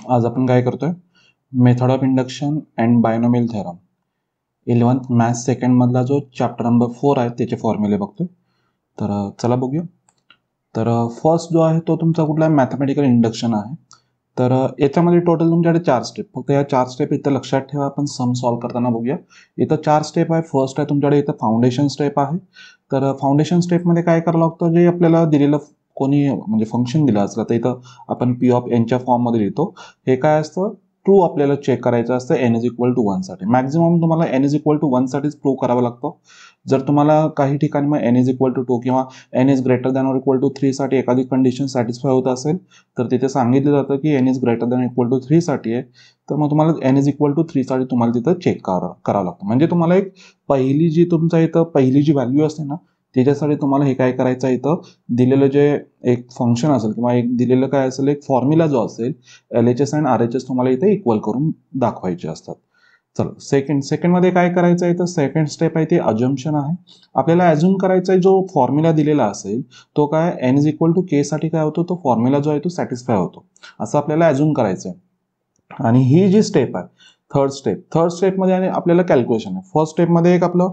आज आपण काय करतोय, method of induction and binomial theorem 11th maths second मधला जो चॅप्टर नंबर 4 आहे त्याचे फॉर्म्युले बघतोय. तर चला बघूया. तर फर्स्ट जो आहे तो तुमचा कुठला मॅथमॅटिकल इंडक्शन आहे. तर याच्यामध्ये टोटल तुमच्याकडे 4 स्टेप, फक्त या 4 स्टेप इथं लक्षात ठेवा. आपण सम सॉल्व करताना बघूया. इथं 4 स्टेप आहे. फर्स्ट आहे तुमच्याकडे इथं फाउंडेशन स्टेप आहे. तर फाउंडेशन स्टेपमध्ये काय करावं लागतं, जे आपल्याला दिलेलं कोणी म्हणजे फंक्शन दिलं असलं तर इथं आपण पी ऑफ एनच्या फॉर्ममध्ये लिहितो. हे काय असतं, ट्रू आपल्याला चेक करायचं असतं एन इज इक्वल टू 1 साठी. मॅक्झिमम तुम्हाला एन इज इक्वल टू 1 साठीच प्रूव्ह करावं लागतं. जर तुम्हाला काही ठिकाणी मग एन इज इक्वल टू 2 किंवा एन इज ग्रेटर दॅन और इक्वल टू 3 साठी एखादी कंडिशन सॅटिस्फाय होत असेल तर तिथे सांगितलं जातं की N is greater than equal to 3 साठी आहे, तर मग तुम्हाला एन इज इक्वल टू 3 साठी तुम्हाला तिथं चेक करावं लागतं. म्हणजे तुम्हाला एक पहिली जी तुमचा इथं पहिली जी व्हॅल्यू असते ना त्याच्यासाठी तुम्हाला हे काय करायचं आहे, इथं दिलेलं जे एक फंक्शन असेल किंवा एक दिलेलं काय असेल एक फॉर्म्युला जो असेल LHS आणि RHS तुम्हाला इथे इक्वल करून दाखवायचे असतात. चला सेकंडमध्ये काय करायचं आहे, तर सेकंड स्टेप आहे ते अजम्पशन आहे. आपल्याला अज्युम करायचा आहे जो फॉर्म्युला दिलेला असेल तो काय एन इज इक्वल टू के साठी काय होतो, तो फॉर्म्युला जो आहे तो सॅटिस्फाय होतो असं आपल्याला अज्युम करायचं आहे. आणि ही जी स्टेप आहे थर्ड स्टेपमध्ये आपल्याला कॅल्क्युलेशन आहे. फर्स्ट स्टेपमध्ये एक आपलं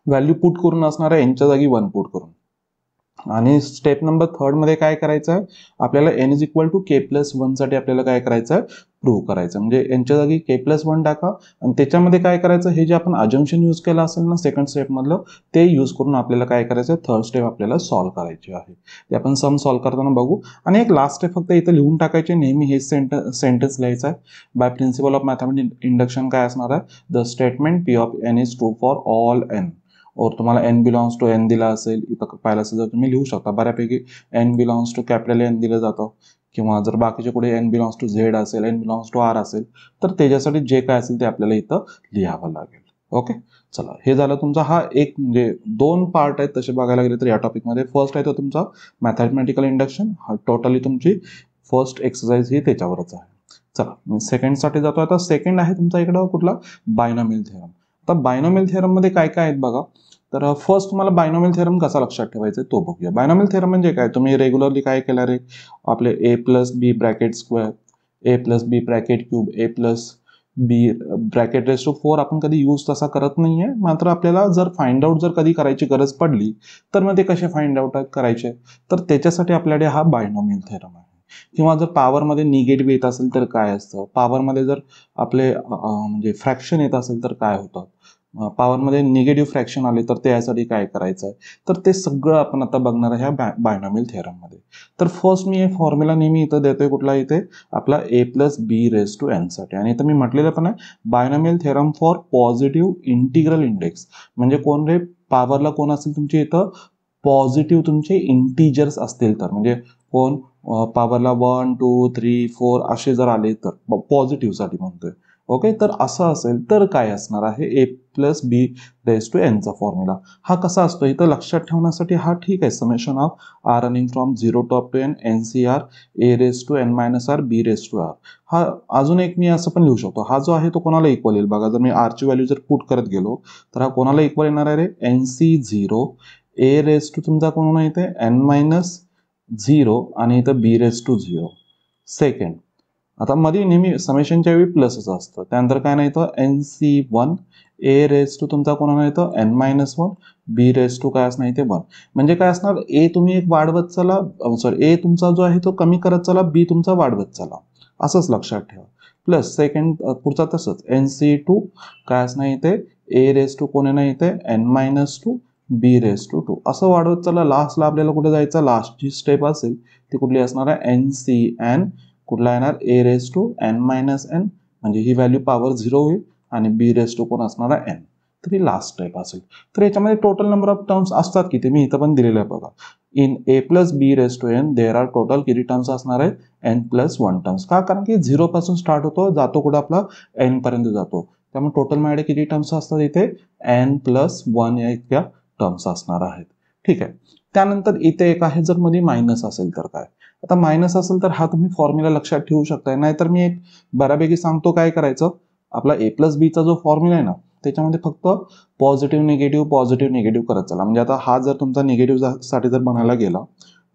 व्हॅल्यू पुट करून असणार आहे एनच्या जागी 1 पुट करून. आणि स्टेप नंबर थर्ड मध्ये काय करायचं आहे, आपल्याला N is equal to K plus 1 साठी आपल्याला काय करायचं आहे, प्रूव्ह करायचं. म्हणजे एनच्या जागी के प्लस 1 टाका आणि त्याच्यामध्ये काय करायचं, हे जे आपण अजम्पशन यूज केलं असेल ना सेकंड स्टेप मधलं ते यूज करून आपल्याला काय करायचं आहे, थर्ड स्टेप आपल्याला सॉल्व्ह करायची आहे. ते आपण सम सॉल्व्ह करताना बघू. आणि एक लास्ट स्टेप फक्त इथं लिहून टाकायचे, नेहमी हे सेंटेन्स लिहायचं आहे. By principle of mathematic induction काय असणार आहे, the statement P of N is true for all N. और तुम्हाला एन बिलॉंग्स टू एन दिला असेल इथं पाहिलं असेल तर तुम्ही लिहू शकता. बऱ्यापैकी N belongs to capital N दिलं जातं, किंवा जर बाकीचे कुठे एन बिलॉंग्स टू झेड असेल, एन बिलॉंग्स टू आर असेल तर त्याच्यासाठी जे काय असेल ते आपल्याला इथं लिहावं लागेल. ओके, चला हे झालं तुमचा हा एक म्हणजे 2 पार्ट आहेत तसे बघायला गेले तर या टॉपिकमध्ये. फर्स्ट आहे तो तुमचा मॅथमॅटिकल इंडक्शन, हा टोटली तुमची फर्स्ट एक्सरसाइज ही त्याच्यावरच आहे. चला सेकंडसाठी जातो. आता सेकंड आहे तुमचा इकडं कुठला, बायनॉमियल थेरम. आता बायनॉमियल थेरम मध्ये काय काय आहेत बघा. तर फर्स्ट तुम्हाला बायनॉमियल थेरम कसा लक्षात ठेवायचा तो बघूया. बायनॉमियल थेरम म्हणजे काय, तुम्ही रेग्युलरली काय केलं रे, आपले a plus b bracket square, a plus b bracket cube, a plus b bracket raise to 4 आपण कधी यूज तसा करत नाहीये. मात्र आपल्याला जर फाइंड आउट जर कधी करायची गरज पडली तर मग ते कसे फाइंड आउट करायचे, तर त्याच्यासाठी आपल्याकडे हा बायनॉमियल थेरम आहे. किंवा जर पॉवरमध्ये निगेटिव्ह येत असेल तर काय असतं, पॉवरमध्ये जर आपले म्हणजे फ्रॅक्शन येत असेल तर काय होतं, पॉवरमध्ये निगेटिव्ह फ्रॅक्शन आले तर त्यासाठी काय करायचं आहे, तर ते सगळं आपण आता बघणार आहे ह्या बायनॉमियल थेरममध्ये. तर फर्स्ट मी हे फॉर्म्युला नेहमी इथं देतोय कुठला, इथे आपला a plus B raise to n साठी. आणि इथं मी म्हटलेलं पण आहे binomial theorem for positive integral index. म्हणजे कोण रे, पॉवरला कोण असेल तुमचे इथं पॉझिटिव्ह तुमचे इंटिजर्स असतील तर, म्हणजे कोण पॉवरला 1 2 3 4 असे जर आले तर पॉझिटिव्ह साठी म्हणतोय. ओके, तर असं असेल तर काय असणार आहे, a plus B raise to एनचा फॉर्म्युला. हा कसा असतो इथं लक्षात ठेवण्यासाठी, हा ठीक आहे, summation of r running from 0 to up to N n C r a raise to n minus R B raise to r. हा अजून एक मी असं पण लिहू शकतो, हा जो आहे तो कोणाला इक्वल येईल बघा. जर मी आरची व्हॅल्यू जर पुट करत गेलो तर हा कोणाला इक्वल येणार आहे रे, n C 0 a raise to तुमचा कोण इथे एन मायनस 0 आणि इथं बी रेस टू 0 सेकंड. आता मध्ये नेहमी समेशनच्या वेळी प्लसच असतं. त्यानंतर काय नाही तर N C 1 A raise to तुमचा कोणा येतं N minus 1 B raise to काय असणार इथे 1. म्हणजे काय असणार, ए तुम्ही एक वाढवत चला, सॉरी ए तुमचा जो आहे तो कमी करत चला, बी तुमचा वाढवत चला, असंच लक्षात ठेवा. प्लस सेकंड पुढचा तसंच एन सी 2 काय असणार इथे ए रेस टू कोणी नाही इथे N minus 2 B raise to 2 असं वाढवत चला. लास्टला आपल्याला कुठे जायचं, लास्ट जी स्टेप असेल ती कुठली असणार आहे, एन सी एन कुठला येणार a raise to n minus n, म्हणजे ही व्हॅल्यू पॉवर 0 होईल आणि बी रेस टू कोण असणार आहे एन. तर ही लास्ट स्टेप असेल. तर याच्यामध्ये टोटल नंबर ऑफ टर्म्स असतात किती, मी इथं पण दिलेलं आहे बघा. In A plus B raise to N there are total किती टर्म्स असणार आहेत, एन प्लस 1 टर्म्स. का, कारण की 0 पासून स्टार्ट होतो, जातो कुठं आपला एन पर्यंत जातो. त्यामुळे टोटल माझ्याकडे किती टर्म्स असतात इथे, एन प्लस 1 या इतक्या टर्म्स असणार आहेत. ठीक आहे. त्यानंतर इथे एक आहे, जर मध्ये मायनस असेल तर काय. आता मायनस असेल तर हा तुम्ही फॉर्म्युला लक्षात ठेवू शकताय. नाहीतर मी एक बऱ्यापैकी सांगतो काय करायचं, आपला ए प्लस बीचा जो फॉर्म्युला आहे ना त्याच्यामध्ये फक्त पॉझिटिव्ह निगेटिव्ह करत चला. म्हणजे आता हा जर तुमचा निगेटिव्ह साठी जर बनायला गेला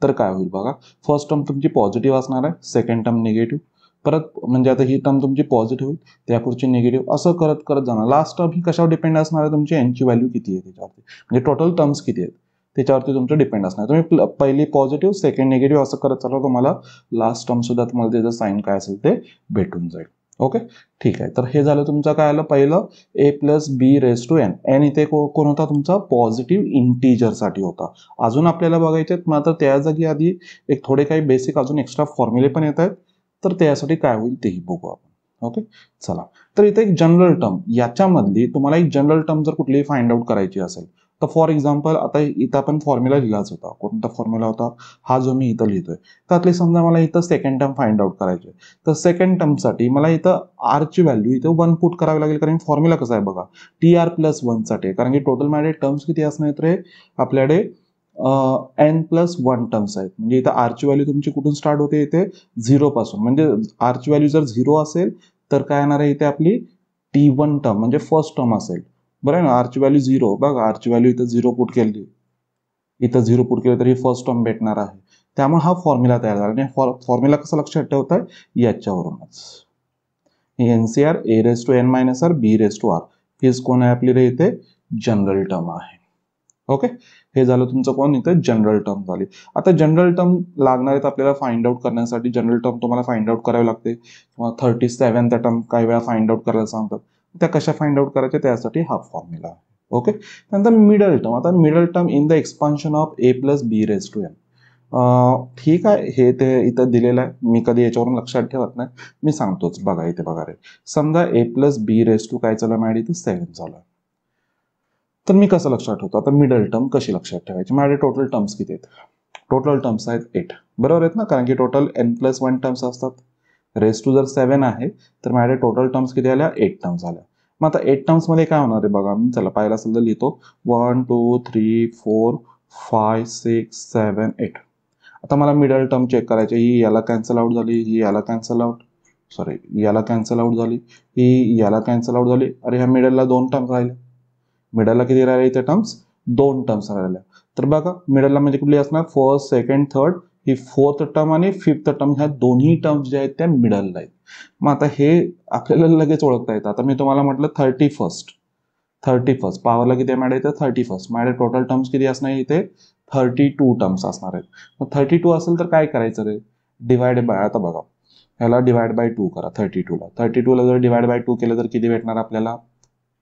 तर काय होईल बघा, फर्स्ट टर्म तुमची पॉझिटिव्ह असणार आहे, सेकंड टर्म निगेटिव्ह, परत म्हणजे आता ही टर्म तुमची पॉझिटिव्ह होईल, त्यापुढची निगेटिव्ह, असं करत करत जाणार. लास्ट टर्म ही कशावर डिपेंड असणार आहे, तुमची एनची व्हॅल्यू किती आहे त्याच्यावरती, म्हणजे टोटल टर्म्स किती आहेत त्याच्यावरती तुमचं डिपेंड असणार. तुम्ही पहिली पॉझिटिव्ह सेकंड निगेटिव्ह असं करत चालला, तुम्हाला लास्ट टर्म सुद्धा तुम्हाला त्याचं साईन काय असेल ते भेटून जाईल. ओके, ठीक आहे. तर हे झालं तुमचं काय आलं, पहिलं a plus B raise to N. N इथे कोण होता तुमचा, पॉझिटिव्ह इंटीजरसाठी होता. अजून आपल्याला बघायचे आहेत, मात्र त्या जागी आधी एक थोडे काही बेसिक अजून एक्स्ट्रा फॉर्म्युले पण येत आहेत, तर त्यासाठी काय होईल तेही बघू आपण. ओके, चला. तर इथे एक जनरल टर्म, याच्यामधली तुम्हाला एक जनरल टर्म जर कुठलीही फाइंड आउट करायची असेल, तर फॉर एक्झाम्पल आता इथं आपण फॉर्म्युला लिहिलाच होता. कोणता फॉर्म्युला होता, हा जो मी इथं लिहितोय. त्यातली समजा मला इथं सेकंड टर्म फाइंड आउट करायची आहे, तर सेकंड टर्मसाठी मला इथं आरची व्हॅल्यू इथं 1 पुट करावी लागेल, कारण फॉर्म्युला कसा आहे बघा, TR प्लस 1 साठी, कारण की टोटल माझे टर्म्स किती असणार आहेत रे, आपल्याकडे n प्लस 1 टर्म्स आहेत. म्हणजे इथं आरची व्हॅल्यू तुमची कुठून स्टार्ट होते, इथे 0 पासून. म्हणजे आरची व्हॅल्यू जर 0 असेल तर काय येणार आहे, इथे आपली T1 टर्म म्हणजे फर्स्ट टर्म असेल. बरं आहे ना, आरची व्हॅल्यू 0, बघा आरची व्हॅल्यू इथं 0 पुट केली, इथं 0 पुट केलं तरी फर्स्ट टर्म भेटणार आहे. त्यामुळे हा फॉर्म्युला तयार झाला. आणि फॉर्म्युला कसा लक्षात ठेवताय, याच्यावरूनच NCR a raise to n minus R B raise to R, हीच कोण आहे आपली रे, इथे जनरल टर्म आहे. ओके, हे झालं तुमचं कोण, इथे जनरल टर्म झाली. आता जनरल टर्म लागणार आहेत आपल्याला फाइंड आउट करण्यासाठी. जनरल टर्म तुम्हाला फाइंड आउट करावी लागते, किंवा 37 त्या टर्म काही वेळा फाइंड आउट करायला सांगतात. त्या कशा फाइंड आउट करायच्या, त्यासाठी हा फॉर्म्युला आहे. ओके, त्यानंतर मिडल टर्म. आता middle term in the expansion of a plus B raise to N. ठीक आहे, हे ते इथं दिलेलं आहे, मी कधी याच्यावरून लक्षात ठेवत नाही, मी सांगतोच. बघा इथे बघा रे, समजा a plus B raise to काय चालू आहे माझ्या इथे 7 चालू आहे. तर मी कसं लक्षात ठेवतो, आता मिडल टर्म कशी लक्षात ठेवायची. माझे टोटल टर्म्स किती आहेत, टोटल टर्म्स आहेत 8, बरोबर आहेत ना, कारण की टोटल n प्लस 1 टर्म्स असतात. रेस टू जर 7 आहे तर माझ्या टोटल टर्म्स किती आल्या, 8 टर्म्स आल्या. मग आता 8 टर्म्स मध्ये काय होणार आहे बघा, मी चला पाहिला असेल तर लिहितो, 1 2 3 4 5 6 7 8. आता मला मिडल टर्म चेक करायची, ही याला कॅन्सल आउट झाली, ही याला कॅन्सल आउट, सॉरी याला कॅन्सल आउट झाली, ही याला कॅन्सल आउट झाली. अरे ह्या मिडलला 2 टर्म्स राहिले, मिडलला किती राहिले इथे टर्म्स, 2 टर्म्स राहिल्या. तर बघा मिडलला म्हणजे कुठली असणार, फर्स्ट सेकंड थर्ड, ही फोर्थ टर्म आणि फिफ्थ टर्म, ह्या दोन्ही टर्म्स ज्या आहेत त्या मिडलला आहेत. मग आता हे आपल्याला लगेच ओळखता येतं. आता मी तुम्हाला म्हटलं 31st पॉवरला किती आहे इथे, 31st. माझे टोटल टर्म्स किती असणार इथे, 32 टर्म्स असणार आहेत. मग 32 असेल तर काय करायचं रे, डिवाइड बाय, आता बघा ह्याला डिवाइड बाय 2 करा, 32ला जर डिवाइड बाय 2 केलं तर किती भेटणार आपल्याला,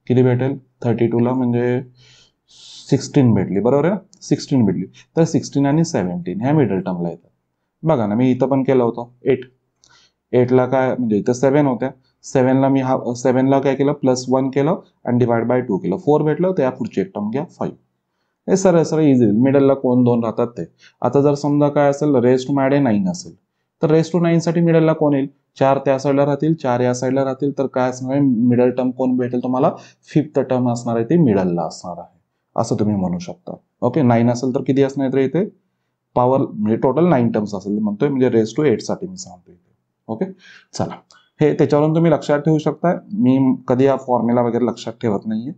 किती भेटेल, 32ला म्हणजे 16 भेटली, बरोबर आहे ना, 16 भेटली. तर 16 आणि 17 ह्या मिडल टर्मला येतात. बघा ना, मी इथं पण केलं होतं 8ला काय म्हणजे इथं 7 होत्या, 7ला मी हा 7ला काय केलं, प्लस 1 केलं आणि डिवाइड बाय 2 केलं, 4 भेटलं. तर या पुढची एक टर्म घ्या 5. हे सरळ सरळ इझी, मिडलला कोण 2 राहतात ते. आता जर समजा काय असेल, रेस टू माझ्याकडे 9 असेल, तर रेस टू 9 साठी मिडलला कोण येईल, 4 त्या साईडला राहतील, 4 या साईडला राहतील. तर काय असणार आहे, मिडल टर्म कोण भेटेल तुम्हाला, फिफ्थ टर्म असणार आहे, ते मिडलला असणार आहे, असं तुम्ही म्हणू शकता. ओके, 9 असेल तर किती असणार आहे इथे, पॉवर म्हणजे टोटल 9 टर्म्स असेल म्हणतोय, म्हणजे रेस टू 8 साठी मी सांगतोय. ओके, चला, हे त्याच्यावरून तुम्ही लक्षात ठेवू शकता. मी कधी हा फॉर्म्युला वगैरे लक्षात ठेवत नाहीये.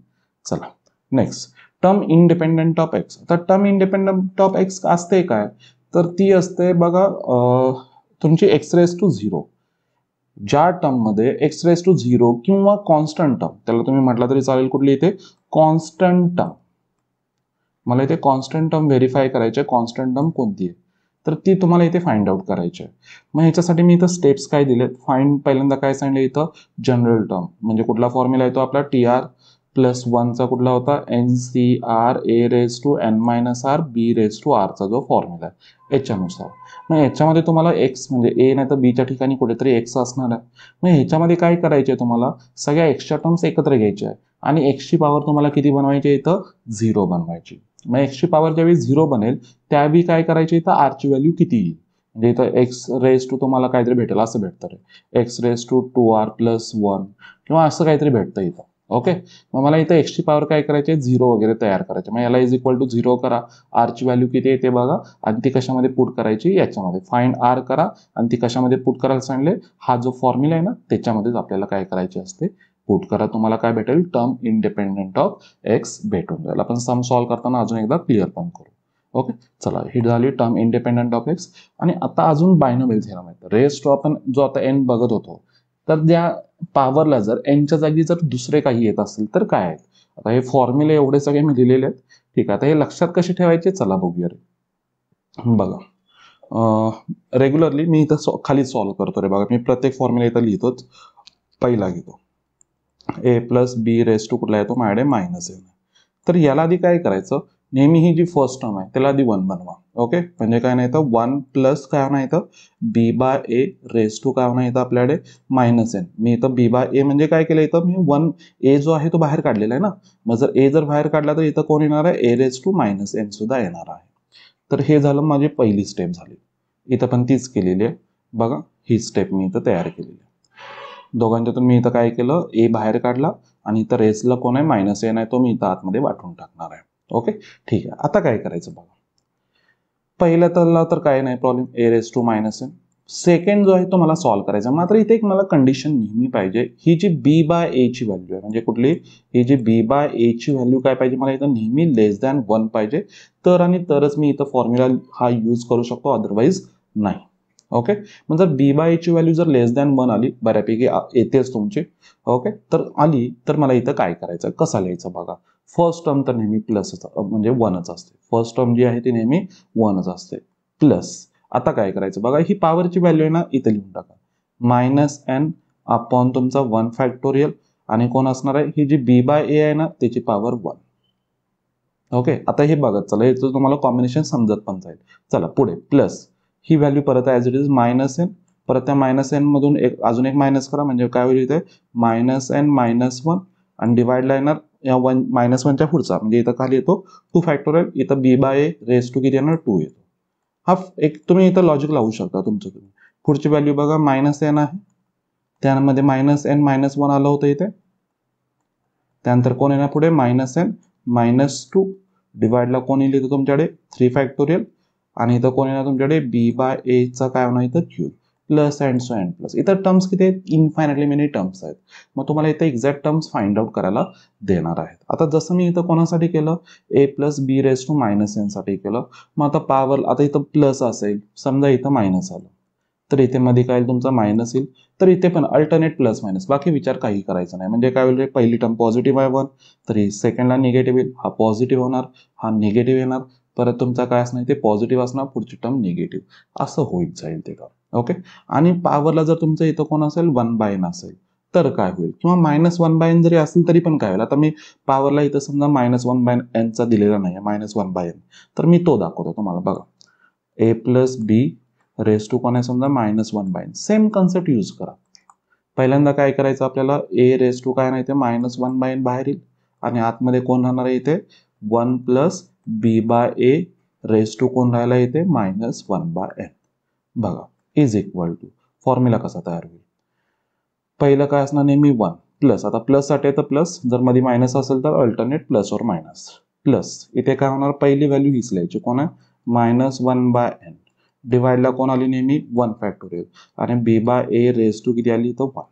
चला next, term independent of x. तर टर्म इंडिपेंडंट ऑफ एक्स असते काय, तर ती असते बघा तुमची एक्स रेस टू 0. ज्या टर्म मध्ये एक्स रेस टू 0 किंवा कॉन्स्टंट टर्म, त्याला तुम्ही म्हटलं तरी चालेल, कुठली इथे कॉन्स्टंट टर्म. मला इथे कॉन्स्टंट टर्म व्हेरीफाय करायचे, कॉन्स्टंट टर्म कोणती आहे तर ती तुम्हाला इथे फाइंड आउट करायची आहे. मग ह्याच्यासाठी मी इथं स्टेप्स काय दिलेत, फाइंड पहिल्यांदा काय सांगितलं इथं, जनरल टर्म म्हणजे कुठला फॉर्म्युला येतो आपला, TR प्लस 1चा कुठला होता, NCR a raise to n minus R B raise to आरचा जो फॉर्म्युला आहे याच्यानुसार. मग याच्यामध्ये तुम्हाला एक्स म्हणजे ए नाही तर बीच्या ठिकाणी कुठेतरी एक्स असणार आहे. मग ह्याच्यामध्ये काय करायचे, तुम्हाला सगळ्या एक्सच्या टर्म्स एकत्र घ्यायच्या आहे आणि एक्सची पॉवर तुम्हाला किती बनवायची, इथं 0 बनवायची. मग एक्सची पॉवर ज्यावेळी 0 बनेल त्यावेळी काय करायचे, इथं आरची व्हॅल्यू किती येईल, म्हणजे इथं एक्स रेस टू तुम्हाला काहीतरी भेटेल, असं भेटतं रे, x raise to 2r plus 1 किंवा असं काहीतरी भेटतं इथं. ओके, मग मला इथं एक्सची पॉवर काय करायची, 0 वगैरे तयार करायचे. मग याला इज इक्वल टू 0 करा, आरची व्हॅल्यू किती येते बघा, आणि ती कशामध्ये पुट करायची, याच्यामध्ये फाइंड आर करा आणि ती कशामध्ये पुट करायला सांगले, हा जो फॉर्म्युला आहे ना त्याच्यामध्येच आपल्याला काय करायचे असते, पुट करा. तुम्हाला काय भेटेल, टर्म इंडिपेंडंट ऑफ एक्स भेटून जाईल. आपण सम सॉल्व्ह करताना अजून एकदा क्लिअर पण करू. ओके, चला ही झाली टर्म इंडिपेंडंट ऑफ एक्स. आणि आता अजून बायनोमियल थेरम आहे. रेस टू आपण जो आता एन बघत होतो, तर त्या पॉवरला जर एनच्या जागी जर दुसरे काही येत असेल तर काय आहेत. आता हे फॉर्म्युले एवढे सगळे मी लिहिलेले आहेत. ठीक आहे, आता हे लक्षात कसे ठेवायचे चला बघूया रे. बघा, रेग्युलरली मी इथं खाली सॉल्व्ह करतो रे. बघा, मी प्रत्येक फॉर्म्युला इथं लिहितोच. पहिला घेतो ए प्लस बी रेस टू कुठला येतो माझ्याकडे मायनस एन. तर याला आधी काय करायचं, नेहमी ही जी फर्स्ट टर्म आहे त्याला आधी 1 बनवा. ओके, म्हणजे काय नाही तर 1 प्लस काय होणार इथं बी बाय ए रेस टू काय होणार इथं आपल्याकडे मायनस एन. मी इथं बी बाय ए म्हणजे काय केलं, इथं मी 1 ए जो आहे तो बाहेर काढलेला आहे ना. मग जर ए जर बाहेर काढला तर इथं कोण येणार आहे, ए रेस टू मायनस एन सुद्धा येणार आहे. तर हे झालं माझी पहिली स्टेप झाली. इथं पण तीच केलेली आहे. बघा, ही स्टेप मी इथं तयार केलेली आहे. दोघांच्यातून मी इथं काय केलं, ए बाहेर काढला आणि इथं रेसला कोण आहे मायनस एन आहे, तो मी इथं आतमध्ये वाटून टाकणार आहे. ओके, ठीक आहे. आता काय करायचं बघा, पहिल्या तर काय नाही problem, A raise to minus N. Second जो आहे तो मला सॉल्व्ह करायचा. मात्र इथे एक मला कंडिशन नेहमी पाहिजे, ही जी बी बाय ए ची व्हॅल्यू आहे, म्हणजे कुठली, ही जी बी बाय ए ची व्हॅल्यू काय पाहिजे मला इथं नेहमी लेस दॅन 1 पाहिजे. तर आणि तरच मी इथं फॉर्म्युला हा यूज करू शकतो, अदरवाईज नाही. ओके, मग जर बी बाय ए ची व्हॅल्यू जर लेस दॅन 1 आली, बऱ्यापैकी येतेच तुमची. ओके, तर आली तर मला इथं काय करायचं, कसं लिहायचं बघा. फर्स्ट टर्म तर नेहमी प्लसच म्हणजे 1च असते. फर्स्ट टर्म जी आहे ती नेहमी 1च असते. प्लस आता काय करायचं बघा, ही पॉवरची व्हॅल्यू आहे ना, इथे लिहून टाका. मायनस एन अपॉन तुमचा 1 फॅक्टोरियल. आणि कोण असणार आहे, ही जी बी बाय ए आहे ना त्याची पॉवर 1. ओके, आता हे बघत चला, याचं तुम्हाला कॉम्बिनेशन समजत पण जाईल. चला पुढे प्लस ही व्हॅल्यू परत as it is minus N. परत त्या मायनस एन मधून अजून एक मायनस करा, म्हणजे काय होईल इथे मायनस एन मायनस 1 आणि डिवाइडला येणार या मायनस 1च्या पुढचा, म्हणजे इथं खाली येतो 2 फॅक्टोरियल. इथं बी बाय ए रेस टू किती येणार 2 येतो. हा एक तुम्ही इथं लॉजिक लावू शकता तुमचं तुम्ही. पुढची व्हॅल्यू बघा, मायनस एन आहे, त्यामध्ये मायनस एन मायनस 1 आलं होतं इथे. त्यानंतर कोण येणार पुढे, मायनस एन मायनस 2 डिवाइडला कोण येईल इथं तुमच्याकडे 3 फॅक्टोरियल. आणि इथं कोण येणार तुमच्याकडे बी बाय ए चा काय होणार इथं cube. Plus and so and plus. इथं टर्म्स किती आहेत, इन्फायनाइटली मेनी टर्म्स आहेत. मग तुम्हाला इथं एक्झॅक्ट टर्म्स फाइंड आउट करायला देणार आहेत. आता जसं मी इथं कोणासाठी केलं, a plus B raise to minus n साठी केलं. मग आता पॉवर आता इथं प्लस असेल, समजा इथं मायनस आलं, तर इथे मध्ये काय तुमचा मायनस येईल. तर इथे पण अल्टरनेट प्लस मायनस, बाकी विचार काही करायचा नाही. म्हणजे काय होईल, पहिली टर्म पॉझिटिव्ह आहे 1, तर ही सेकंडला निगेटिव्ह येईल. हा पॉझिटिव्ह होणार, हा निगेटिव्ह येणार. परत तुमचा काय असणार ते पॉझिटिव्ह असणार, पुढची टर्म निगेटिव्ह, असं होईल जाईल ते टर्म. ओके, आणि पॉवरला जर तुमचं इथं कोण असेल 1 बाय एन असेल तर काय होईल, किंवा मायनस 1 बाय एन जरी असेल तरी पण काय होईल. आता मी पॉवरला इथं समजा मायनस 1 बाय एनचा दिलेला नाही आहे, मायनस 1 बाय एन, तर मी तो दाखवतो तुम्हाला. बघा, A plus B raise to कोण आहे समजा minus 1 by N. Same concept use करा. पहिल्यांदा काय करायचं आपल्याला, ए रेस टू काय नाही ते मायनस 1 बाय एन बाहेर येईल. आणि आतमध्ये कोण राहणार आहे इथे 1 plus B by A raise to कोण राहायला येते मायनस 1 बाय एन. बघा, इज इक्वल टू फॉर्म्युला कसा तयार होईल. पहिलं काय असणार नेहमी 1 प्लस, आता प्लस साठी तर प्लस, जर मध्ये मायनस असेल तर alternate plus or minus. Plus इथे काय होणार, पहिली व्हॅल्यू हीच लिहायची, कोण आहे मायनस 1 बाय एन. डिवाइडला कोण आली नेहमी 1 फॅक्टोरियल. आणि बी बाय ए रेस टू किती आली तर 1.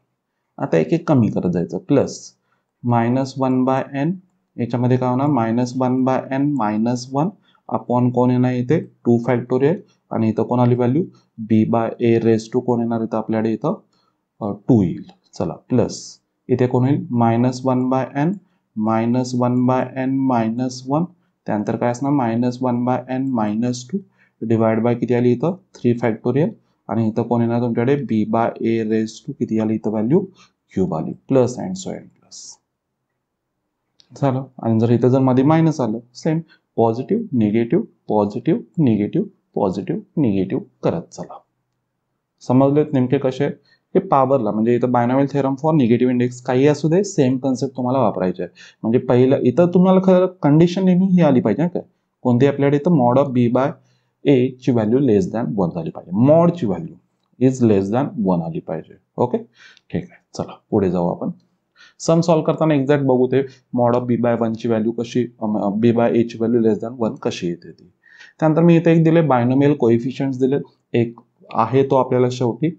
आता एक एक कमी करत जायचं. प्लस मायनस 1 बाय एन, याच्यामध्ये काय होणार minus 1 by N minus 1 upon कोण येणार इथे 2 फॅक्टोरियल. आणि इथं कोण आली value B by A raise to कोण येणार इथं आपल्याकडे इथं 2 येईल. चला प्लस इथे कोण येईल minus 1 by N minus 1 by N minus 1. त्यानंतर काय असणार minus 1 by N minus 2 divide by किती आली इथं 3 फॅक्टोरियल. आणि इथं कोण येणार तुमच्याकडे बी बाय ए रेस टू किती आली इथं व्हॅल्यू क्यूब आली. Plus and so and plus झालं. आणि जर इथं जर मध्ये मायनस आलं, same positive negative positive negative positive negative करत चला. समजलेत नेमके कसे. हे पॉवरला म्हणजे इथं binomial theorem for negative index काही असू दे, सेम कन्सेप्ट तुम्हाला वापरायचे आहे. म्हणजे पहिलं इथं तुम्हाला खरं कंडिशन नेहमी ही आली पाहिजे काय, कोणती आपल्याकडे इथं मॉड ऑफ बी बाय ए ची व्हॅल्यू लेस दॅन 1 झाली पाहिजे. मॉडची व्हॅल्यू इज लेस दॅन 1 आली पाहिजे. ओके, ठीक आहे. चला पुढे जाऊ आपण. सम सॉल्व्ह करताना एक्झॅक्ट बघू ते मॉड ऑफ बी बाय 1 ची व्हॅल्यू कशी, बी बाय ए ची व्हॅल्यू लेस दॅन 1 कशी येते ती. त्यानंतर मी इथे एक दिले बायनॉमियल कोएफिशियंट्स दिले, एक आहे तो आपल्याला शेवटी.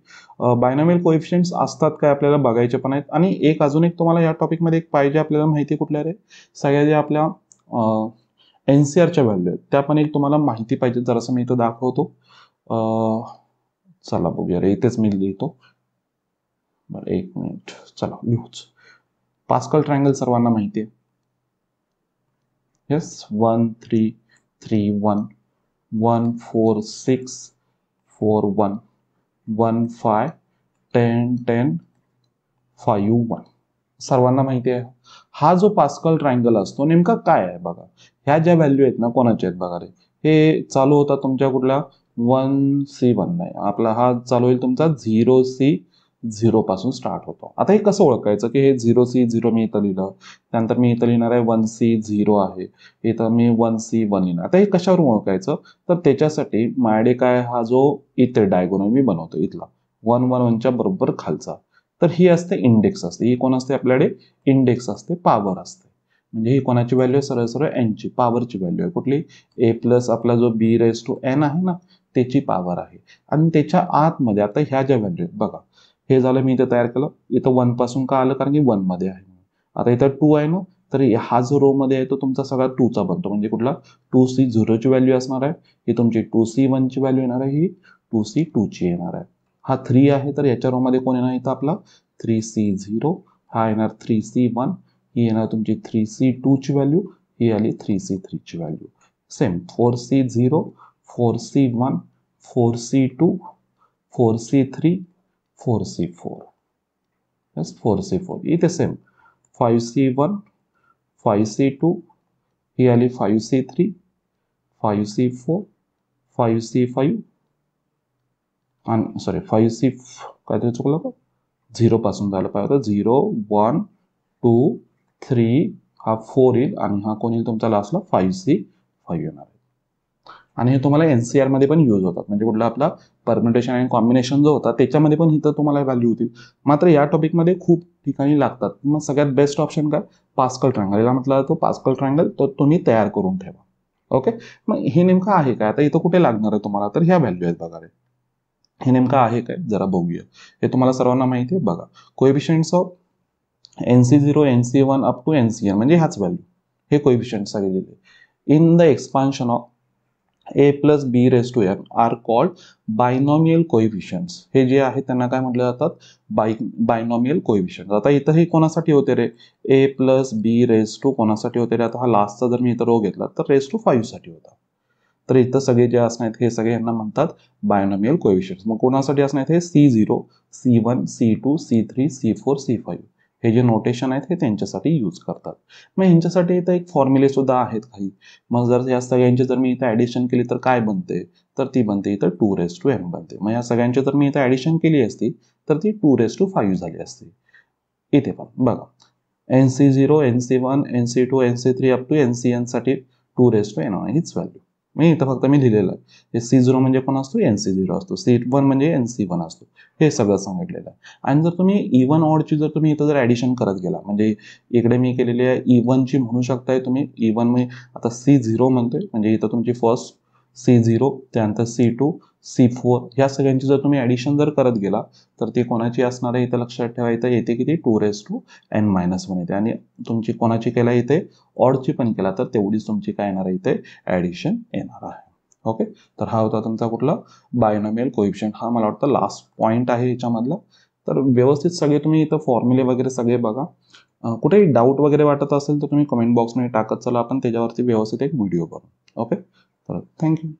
बायनॉमियल कोएफिशियंट्स असतात काय आपल्याला बघायचे पण आहेत. आणि एक अजून एक तुम्हाला या टॉपिकमध्ये एक पाहिजे आपल्याला माहिती कुठल्या रे, सगळ्या ज्या आपल्या एनसीआरच्या व्हॅल्यू आहेत त्या पण एक तुम्हाला माहिती पाहिजे, जरासं मी इथं दाखवतो. चला बघूया रे, इथेच मी लिहितो. बरं एक मिनिट, चला लिहूच. पास्कल ट्रायंगल सर्वांना माहिती आहे. येस, 1 3 3 1 1 4 6 4 1 1 5 10 10 5 1 सर्वांना माहिती आहे. हा जो पास्कल ट्रायंगल असतो नेमका काय आहे बघा. ह्या ज्या व्हॅल्यू आहेत ना कोणाच्या आहेत बघा रे. हे चालू होता तुमच्या कुठला 1C1 नाही, आपला हा चालू होईल तुमचा 0C0 पासून स्टार्ट होतो. आता हे कसं ओळखायचं की हे 0C0 मी इथं लिहिलं, त्यानंतर मी इथं लिहिणार आहे 1C0 आहे, इथं मी 1C1 लिहिणार. आता हे कशावरून ओळखायचं, तर त्याच्यासाठी माझ्याकडे काय हा जो इथे डायगोनल मी बनवतो इथला 1 1 1च्या बरोबर खालचा, तर ही असते इंडेक्स असते. ही कोण असते आपल्याकडे, इंडेक्स असते, पॉवर असते. म्हणजे ही कोणाची व्हॅल्यू आहे, सरळ सरळ एनची पॉवरची व्हॅल्यू आहे. कुठली, ए प्लस आपला जो बी रेस टू एन आहे ना त्याची पॉवर आहे. आणि त्याच्या आतमध्ये आता ह्या ज्या व्हॅल्यू आहेत बघा, हे झालं मी इथं तयार केलं. इथं 1 पासून का आलं, कारण की 1 मध्ये आहे. आता इथं 2 आहे ना, तर हा जो रो मध्ये आहे तो तुमचा सगळा 2चा बनतो. म्हणजे कुठला 2C0 ची व्हॅल्यू असणार आहे, ही तुमची 2C1 ची व्हॅल्यू येणार आहे, ही 2C2 ची येणार आहे. हा 3 आहे तर याच्या रो मध्ये कोण येणार इथं आपला 3C0, हा येणार 3C1, ही येणार तुमची 3C2 ची व्हॅल्यू, ही आली 3C3 ची value. Same 4C0 4C1 4C2 4C3 4C4. Yes 4C4 इथे सेम 5C1 5C2, ही आली 5C3 5C4 5C5 आणि सॉरी 5C काहीतरी चुकलं का, 0 पासून झालं पाहिजे होतं. 0 1 2 3 हा 4 येईल आणि हा कोण येईल तुमचा लास्टला 5C5 येणार आहे. आणि हे तुम्हाला एनसीआर मध्ये पण यूज होतात. म्हणजे कुठला आपला परम्युटेशन आणि कॉम्बिनेशन जो होता त्याच्यामध्ये पण इथं तुम्हाला व्हॅल्यू होतील. मात्र या टॉपिकमध्ये खूप ठिकाणी लागतात. मग सगळ्यात बेस्ट ऑप्शन काय, पास्कल ट्रायंगल. याला म्हटलं जातो पास्कल ट्रायंगल, तो तुम्ही तयार करून ठेवा. ओके, मग हे नेमकं आहे काय, आता इथं कुठे लागणार आहे तुम्हाला, तर ह्या व्हॅल्यू आहेत बघा रे. हे नेमकं आहे काय जरा बघूया. हे तुम्हाला सर्वांना माहिती आहे बघा. Coefficients of NC0 NC1 up to NCN म्हणजे ह्याच व्हॅल्यू, हे कोएफिशियंट सगळे दिले. In the expansion of a plus B raise to n are called binomial coefficients. हे जे आहे त्यांना काय म्हटलं जातात, बायनॉमियल कोएफिशियंट. आता इथं हे कोणासाठी होते रे, ए प्लस बी रेस टू कोणासाठी होते रे, आता हा लास्टचा जर मी इथं रो घेतला तर रेस टू 5 साठी होता. तर इथं सगळे जे असणार आहेत हे सगळे यांना म्हणतात बायनॉमियल कोएफिशियंट्स. मग कोणासाठी असणार आहेत हे C0 C1 C2 C3 C4 C5, हे जे नोटेशन आहेत हे त्यांच्यासाठी यूज करतात. मग ह्यांच्यासाठी इथं एक फॉर्म्युले सुद्धा आहेत काही. मग जर या सगळ्यांची जर मी इथं ॲडिशन केली तर काय बनते, तर ती बनते इथं 2n बनते. मग या सगळ्यांची जर मी इथं ॲडिशन केली असती तर ती 2/5 झाली असती. इथे पण बघा NC0 NC1 NC2 NC3 up to NCN साठी 2n हीच व्हॅल्यू. मी इथं फक्त मी लिहिलेलं आहे. C0 म्हणजे कोण असतो, NC0 असतो. C1 म्हणजे NC1 असतो. हे सगळं सांगितलेलं आहे. आणि जर तुम्ही इव्हन ऑडची जर तुम्ही इथं जर ॲडिशन करत गेला, म्हणजे इकडे मी केलेली आहे इव्हनची म्हणू शकताय तुम्ही. इव्हन मी आता C0 म्हणतोय म्हणजे इथं तुमची फर्स्ट C0, त्यानंतर C2 C4 ह्या सगळ्यांची जर तुम्ही ॲडिशन जर करत गेला तर ती कोणाची असणार आहे इथं लक्षात ठेवायचं, येते किती 2n-1 येते. आणि तुमची कोणाची केला इथे ऑडची पण केला तर तेवढीच तुमची काय येणार आहे इथे ॲडिशन येणार आहे. ओके, तर हा होता तुमचा कुठला बायनॉमियल कोएफिशियंट. हा मला वाटतं लास्ट पॉईंट आहे याच्यामधला. तर व्यवस्थित सगळे तुम्ही इथं फॉर्म्युले वगैरे सगळे बघा. कुठेही डाऊट वगैरे वाटत असेल तर तुम्ही कमेंट बॉक्समध्ये टाकत चला, आपण त्याच्यावरती व्यवस्थित एक व्हिडिओ करू. ओके, तर थँक्यू.